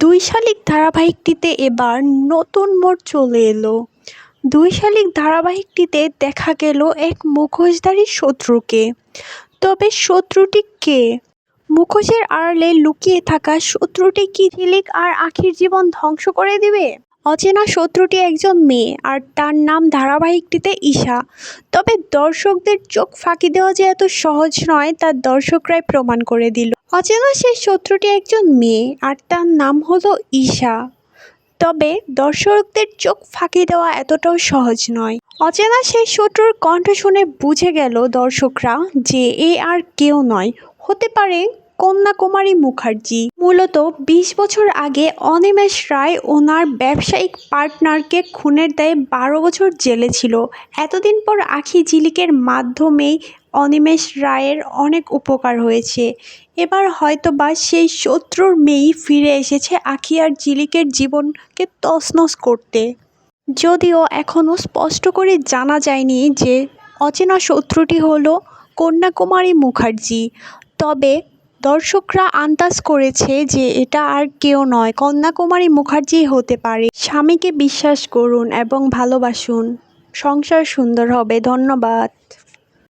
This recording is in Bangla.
দুই শালিক ধারাবাহিকটিতে এবার নতুন মোড় চলে এলো। দুই শালিক ধারাবাহিকটিতে দেখা গেল এক মুখোশধারী শত্রুকে। তবে শত্রুটি কে? মুখোশের আড়ালে লুকিয়ে থাকা শত্রুটি কি ঝিলিক আর আখির জীবন ধ্বংস করে দিবে? অচেনা শত্রুটি একজন মেয়ে, আর তার নাম ধারাবাহিকটিতে ঈশা। তবে দর্শকদের চোখ ফাঁকি দেওয়া যে এত সহজ নয় তা দর্শকরাই প্রমাণ করে দিল। অচেনা সেই শত্রুটি একজন মেয়ে, আর তার নাম হলো ঈশা। তবে দর্শকদের চোখ ফাঁকি দেওয়া এতটাও সহজ নয়। অচেনা সেই শত্রুর কণ্ঠ শুনে বুঝে গেল দর্শকরা যে এ আর কেউ নয়, হতে পারে কন্যাকুমারী মুখার্জি। মূলত ২০ বছর আগে অনিমেষ রায় ওনার ব্যবসায়িক পার্টনারকে খুনের দায়ে ১২ বছর জেলে ছিল। এতদিন পর আখি ঝিলিকের মাধ্যমেই অনিমেষ রায়ের অনেক উপকার হয়েছে। এবার হয়তোবা সেই শত্রুর মেয়েই ফিরে এসেছে আখি আর ঝিলিকের জীবনকে তছনছ করতে। যদিও এখনও স্পষ্ট করে জানা যায়নি যে অচেনা শত্রুটি হলো কন্যাকুমারী মুখার্জি। তবে দর্শকরা আন্দাজ করেছে যে এটা আর কেউ নয়, কন্যাকুমারী মুখার্জিই হতে পারে। স্বামীকে বিশ্বাস করুন এবং ভালোবাসুন, সংসার সুন্দর হবে। ধন্যবাদ।